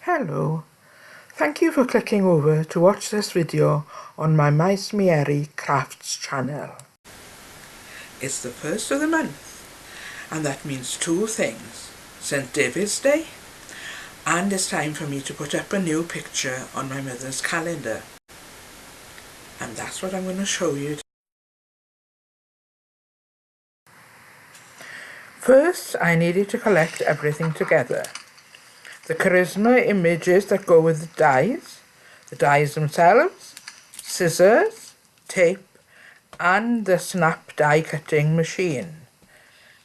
Hello, thank you for clicking over to watch this video on my Maes Mieru Crafts channel. It's the first of the month, and that means two things: St. David's Day, and it's time for me to put up a new picture on my mother's calendar. And that's what I'm going to show you. First, I needed to collect everything together. The charisma images that go with the dies themselves, scissors, tape, and the snap die cutting machine.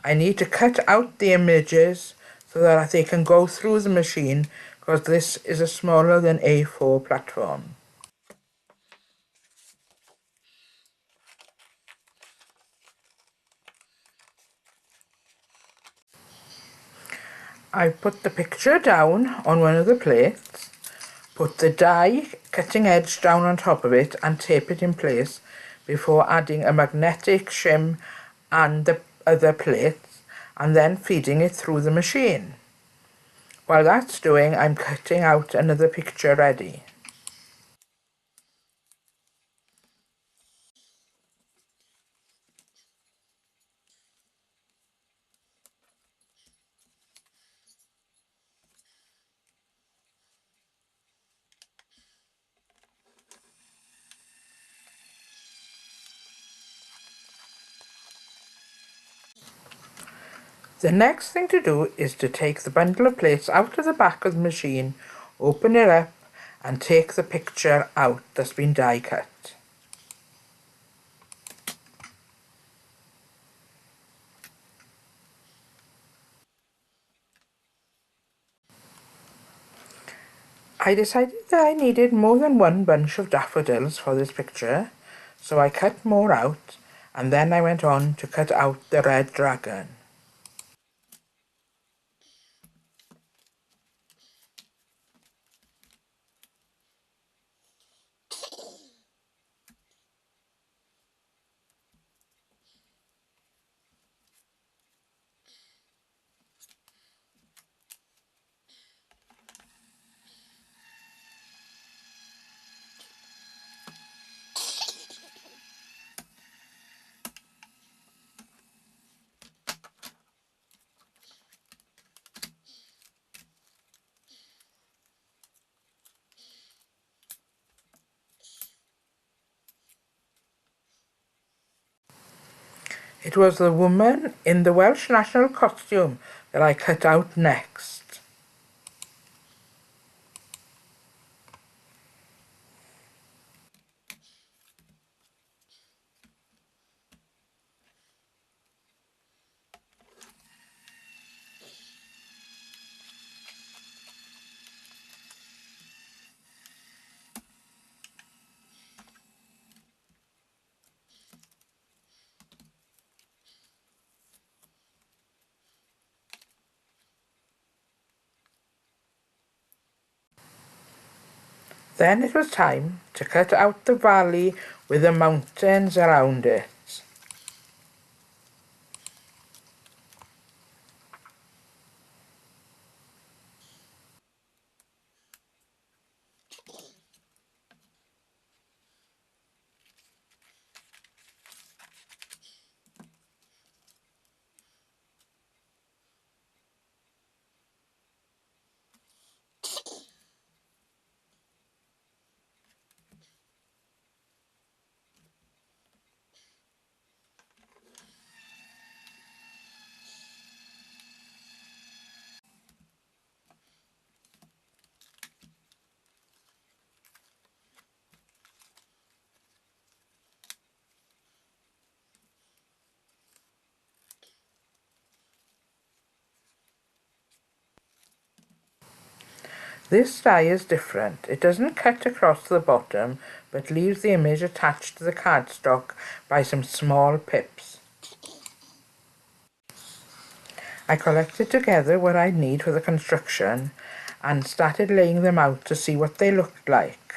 I need to cut out the images so that they can go through the machine, because this is a smaller than A4 platform. I put the picture down on one of the plates, put the die cutting edge down on top of it and tape it in place before adding a magnetic shim and the other plates, and then feeding it through the machine. While that's doing, I'm cutting out another picture ready. The next thing to do is to take the bundle of plates out of the back of the machine, open it up and take the picture out that's been die cut. I decided that I needed more than one bunch of daffodils for this picture, so I cut more out, and then I went on to cut out the red dragon. It was the woman in the Welsh national costume that I cut out next. Then it was time to cut out the valley with the mountains around it. This die is different. It doesn't cut across the bottom, but leaves the image attached to the cardstock by some small pips. I collected together what I need for the construction and started laying them out to see what they looked like.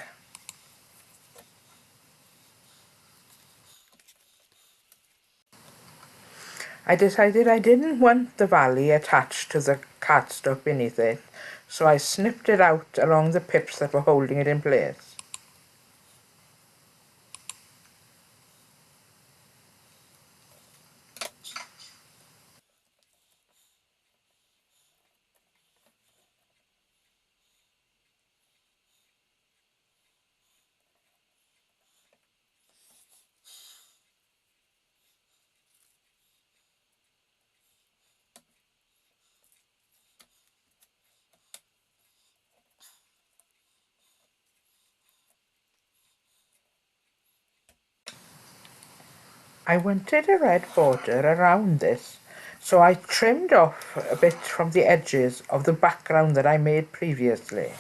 I decided I didn't want the valley attached to the cardstock beneath it, so I snipped it out along the pips that were holding it in place. I wanted a red border around this, so I trimmed off a bit from the edges of the background that I made previously.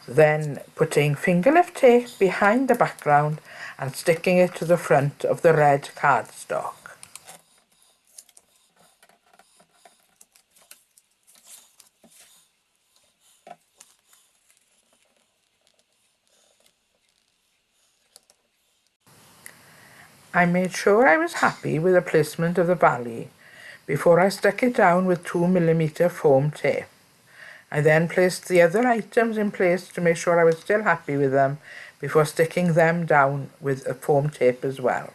Then putting fingerlift tape behind the background and sticking it to the front of the red cardstock. I made sure I was happy with the placement of the valley before I stuck it down with 2mm foam tape. I then placed the other items in place to make sure I was still happy with them before sticking them down with a foam tape as well.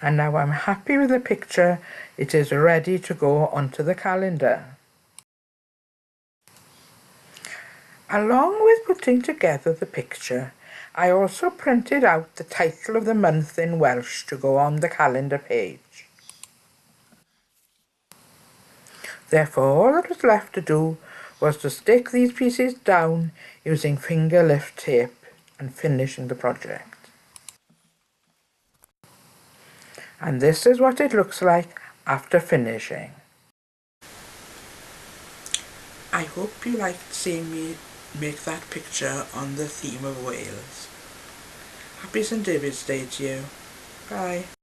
And now I'm happy with the picture. It is ready to go onto the calendar. Along with putting together the picture, I also printed out the title of the month in Welsh to go on the calendar page. Therefore, all that was left to do was to stick these pieces down using finger lift tape and finishing the project. And this is what it looks like after finishing. I hope you liked seeing me make that picture on the theme of Wales. Happy St David's Day to you. Bye.